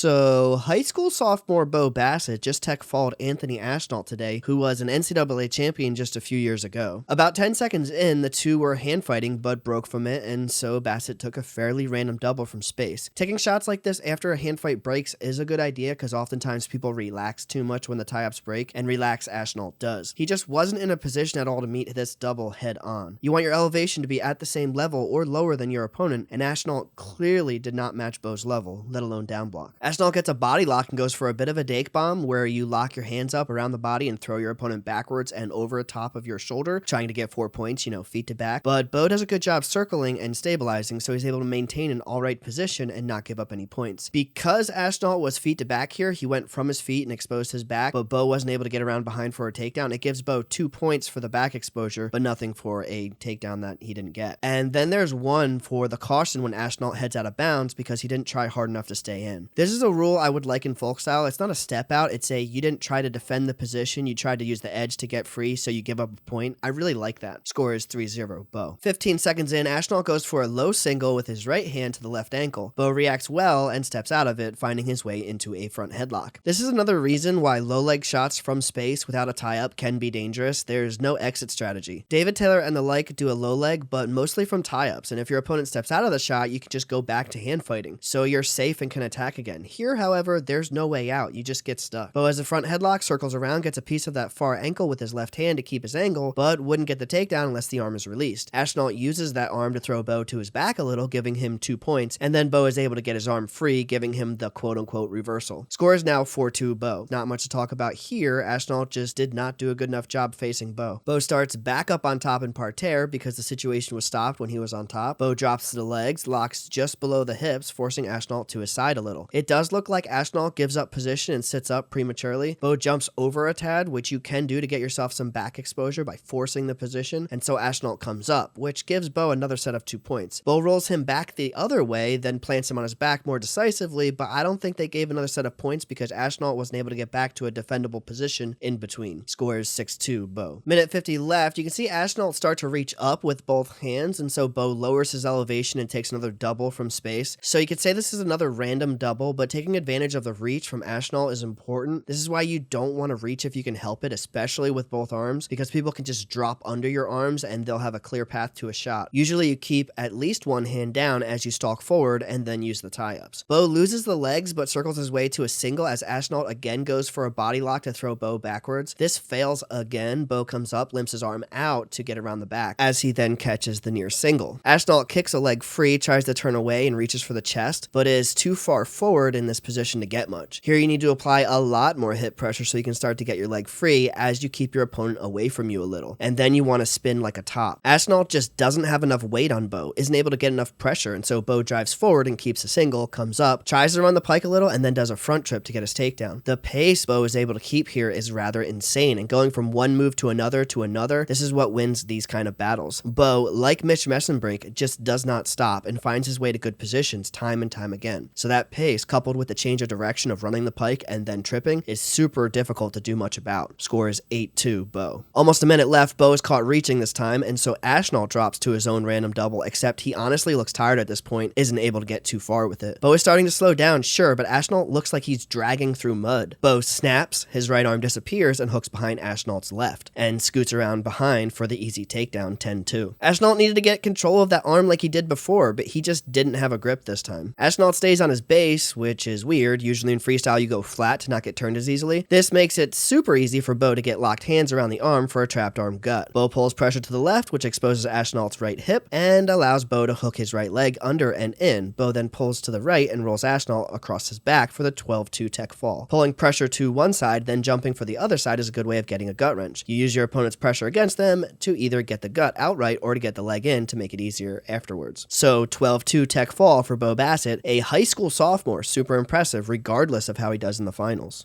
So, high school sophomore Bo Bassett just tech falled Anthony Ashnault today, who was an NCAA champion just a few years ago. About 10 seconds in, the two were hand fighting but broke from it, and so Bassett took a fairly random double from space. Taking shots like this after a hand fight breaks is a good idea because oftentimes people relax too much when the tie-ups break, and relax Ashnault does. He just wasn't in a position at all to meet this double head on. You want your elevation to be at the same level or lower than your opponent, and Ashnault clearly did not match Bo's level, let alone down block. Ashnault gets a body lock and goes for a bit of a dake bomb where you lock your hands up around the body and throw your opponent backwards and over top of your shoulder, trying to get 4 points, feet to back. But Bo does a good job circling and stabilizing, so he's able to maintain an alright position and not give up any points. Because Ashnault was feet to back here, he went from his feet and exposed his back, but Bo wasn't able to get around behind for a takedown. It gives Bo 2 points for the back exposure, but nothing for a takedown that he didn't get. And then there's one for the caution when Ashnault heads out of bounds because he didn't try hard enough to stay in. This is a rule I would like in folk style. It's not a step out. It's a you didn't try to defend the position. You tried to use the edge to get free, so you give up a point. I really like that. Score is 3-0 Bo. 15 seconds in, Ashnault goes for a low single with his right hand to the left ankle. Bo reacts well and steps out of it, finding his way into a front headlock. This is another reason why low leg shots from space without a tie-up can be dangerous. There's no exit strategy. David Taylor and the like do a low leg, but mostly from tie-ups, and if your opponent steps out of the shot, you can just go back to hand fighting, so you're safe and can attack again. Here, however, there's no way out. You just get stuck. Bo has a front headlock, circles around, gets a piece of that far ankle with his left hand to keep his angle, but wouldn't get the takedown unless the arm is released. Ashnault uses that arm to throw Bo to his back a little, giving him 2 points, and then Bo is able to get his arm free, giving him the quote-unquote reversal. Score is now 4-2 Bo. Not much to talk about here. Ashnault just did not do a good enough job facing Bo. Bo starts back up on top in parterre because the situation was stopped when he was on top. Bo drops to the legs, locks just below the hips, forcing Ashnault to his side a little. It does look like Ashnault gives up position and sits up prematurely. Bo jumps over a tad, which you can do to get yourself some back exposure by forcing the position, and so Ashnault comes up, which gives Bo another set of 2 points. Bo rolls him back the other way, then plants him on his back more decisively, but I don't think they gave another set of points because Ashnault wasn't able to get back to a defendable position in between. Score is 6-2 Bo. Minute 50 left. You can see Ashnault start to reach up with both hands, and so Bo lowers his elevation and takes another double from space. So you could say this is another random double, but taking advantage of the reach from Ashnault is important. This is why you don't want to reach if you can help it, especially with both arms, because people can just drop under your arms and they'll have a clear path to a shot. Usually you keep at least one hand down as you stalk forward and then use the tie-ups. Bo loses the legs but circles his way to a single as Ashnault again goes for a body lock to throw Bo backwards. This fails again. Bo comes up, limps his arm out to get around the back as he then catches the near single. Ashnault kicks a leg free, tries to turn away and reaches for the chest, but is too far forward in this position to get much. Here you need to apply a lot more hip pressure so you can start to get your leg free as you keep your opponent away from you a little, and then you want to spin like a top. Ashnault just doesn't have enough weight on Bo, isn't able to get enough pressure, and so Bo drives forward and keeps a single, comes up, tries to run the pike a little, and then does a front trip to get his takedown. The pace Bo is able to keep here is rather insane, and going from one move to another, this is what wins these kind of battles. Bo, like Mitch Messenbrink, just does not stop and finds his way to good positions time and time again. So that pace, coupled with the change of direction of running the pike and then tripping, is super difficult to do much about. Score is 8-2 Bo. Almost a minute left. Bo is caught reaching this time, and so Ashnault drops to his own random double, except he honestly looks tired at this point, isn't able to get too far with it. Bo is starting to slow down, sure, but Ashnault looks like he's dragging through mud. Bo snaps, his right arm disappears and hooks behind Ashnault's left, and scoots around behind for the easy takedown 10-2. Ashnault needed to get control of that arm like he did before, but he just didn't have a grip this time. Ashnault stays on his base, which is weird. Usually in freestyle you go flat to not get turned as easily. This makes it super easy for Bo to get locked hands around the arm for a trapped arm gut. Bo pulls pressure to the left, which exposes Ashnault's right hip and allows Bo to hook his right leg under and in. Bo then pulls to the right and rolls Ashnault across his back for the 12-2 tech fall. Pulling pressure to one side, then jumping for the other side is a good way of getting a gut wrench. You use your opponent's pressure against them to either get the gut outright or to get the leg in to make it easier afterwards. So 12-2 tech fall for Bo Bassett, a high school sophomore, super impressive regardless of how he does in the finals.